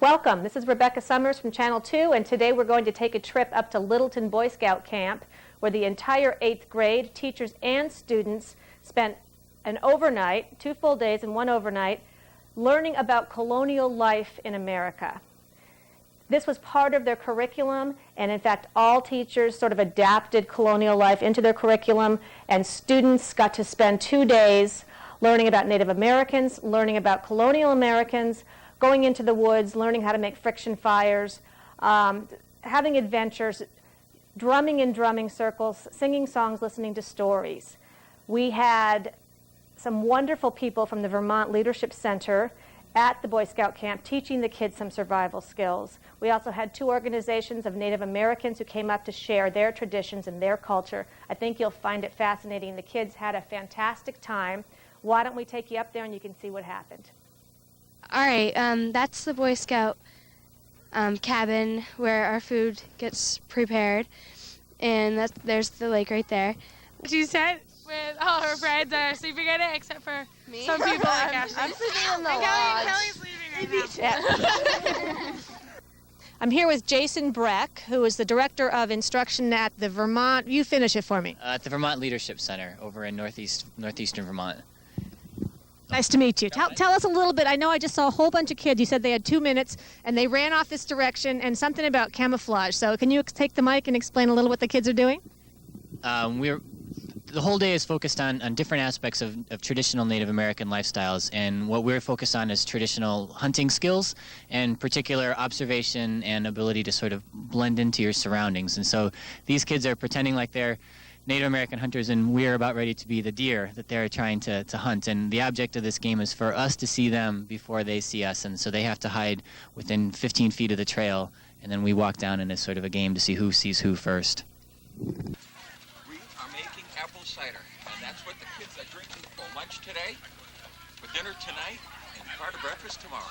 Welcome. This is Rebecca Summers from Channel 2, and today we're going to take a trip up to Littleton Boy Scout Camp, where the entire 8th grade, teachers and students, spent an overnight, 2 full days and 1 overnight, learning about colonial life in America. This was part of their curriculum, and in fact all teachers sort of adapted colonial life into their curriculum, and students got to spend 2 days learning about Native Americans, learning about colonial Americans, going into the woods, learning how to make friction fires, having adventures, drumming in drumming circles, singing songs, listening to stories. We had some wonderful people from the Vermont Leadership Center at the Boy Scout camp teaching the kids some survival skills. We also had 2 organizations of Native Americans who came up to share their traditions and their culture. I think you'll find it fascinating. The kids had a fantastic time. Why don't we take you up there and you can see what happened. All right, that's the Boy Scout cabin where our food gets prepared, and there's the lake right there. She's set with all her friends that are sleeping in it, except for me. Some people like Ashley. I'm sleeping in the lodge. Kelly's sleeping right now. I'm here with Jason Breck, who is the Director of Instruction at the Vermont, you finish it for me. At the Vermont Leadership Center over in northeastern Vermont. Nice to meet you. Tell us a little bit. I know I just saw a whole bunch of kids. You said they had 2 minutes, and they ran off this direction, and something about camouflage. So can you take the mic and explain a little what the kids are doing? The whole day is focused on different aspects of traditional Native American lifestyles, and what we're focused on is traditional hunting skills and particular observation and ability to sort of blend into your surroundings. And so these kids are pretending like they're Native American hunters, and we're about ready to be the deer that they're trying to hunt. And the object of this game is for us to see them before they see us, and so they have to hide within 15 feet of the trail, and then we walk down in a sort of a game to see who sees who first. We are making apple cider, and that's what the kids are drinking for lunch today, for dinner tonight, and part of breakfast tomorrow.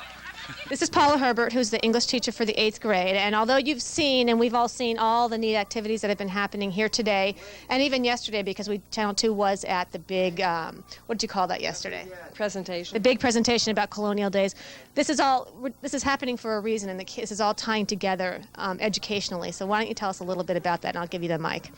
This is Paula Herbert, who's the English teacher for the 8th grade, and although you've seen, and we've all seen all the neat activities that have been happening here today, and even yesterday, because Channel 2 was at the big, what did you call that yesterday? Presentation. The big presentation about colonial days. This is happening for a reason, and this is all tying together educationally, so why don't you tell us a little bit about that, and I'll give you the mic.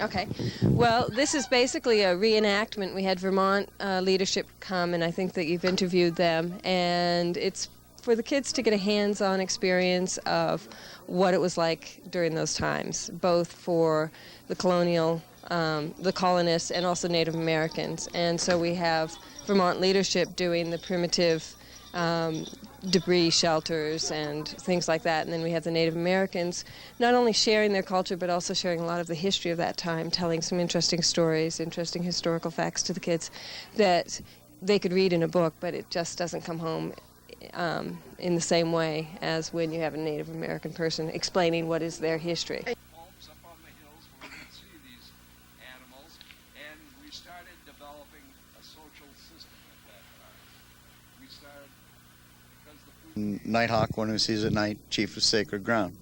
Okay. Well, this is basically a reenactment. We had Vermont leadership come, and I think that you've interviewed them, and it's for the kids to get a hands-on experience of what it was like during those times, both for the the colonists, and also Native Americans. And so we have Vermont leadership doing the primitive debris shelters and things like that. And then we have the Native Americans not only sharing their culture, but also sharing a lot of the history of that time, telling some interesting stories, interesting historical facts to the kids that they could read in a book, but it just doesn't come home in the same way as when you have a Native American person explaining what is their history. Homes up on the hills where we could see these animals, and we started developing a social system at that time. We started because the food... Nighthawk, one who sees at night, chief of sacred ground.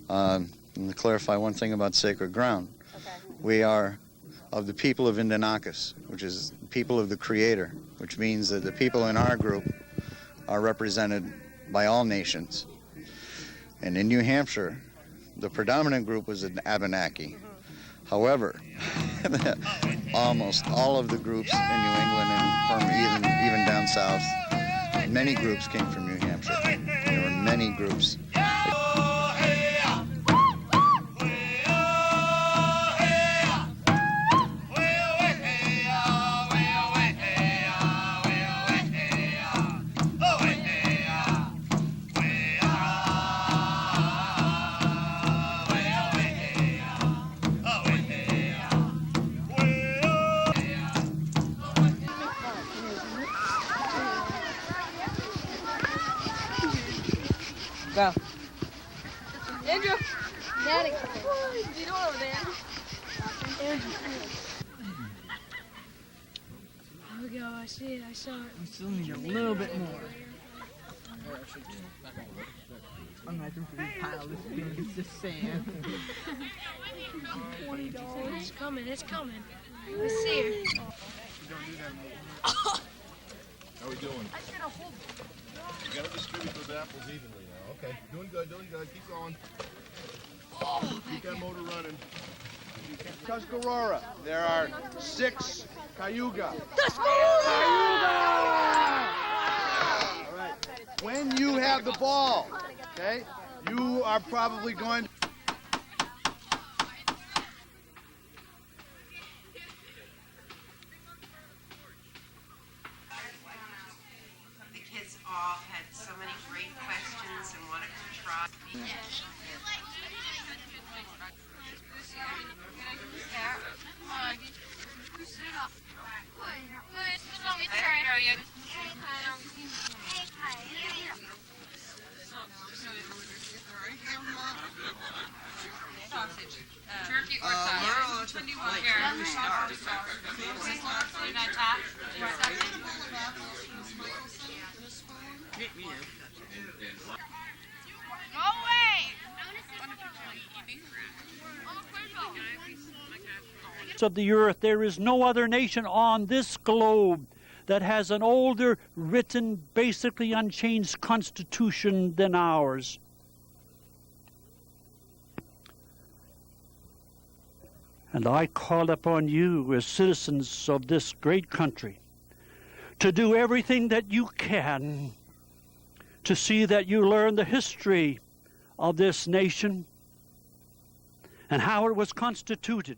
And to clarify one thing about sacred ground, we are of the people of Indianakas, which is people of the Creator, which means that the people in our group are represented by all nations. And in New Hampshire, the predominant group was an Abenaki. However, almost all of the groups in New England and from even down south, many groups came from New Hampshire. There were many groups. Go. Andrew! Daddy! What are you doing over there? There we go. I see it. I saw it. We still need a little bit more. I'm not going to pile this thing. It's just sand. $20. It's coming. It's coming. Let's see her. How we doing? You gotta distribute those apples evenly now. Okay, doing good, doing good. Keep going. Oh, keep that motor running. Tuscarora. There are 6 Cayuga. Cayuga! All right. When you have the ball, okay, you are probably going to... The kids all had so many great questions and wanted to try. Turkey or sausage? Which one do you want? You're not top? Go away! Of the earth, there is no other nation on this globe that has an older, written, basically unchanged constitution than ours. And I call upon you as citizens of this great country to do everything that you can to see that you learn the history of this nation and how it was constituted.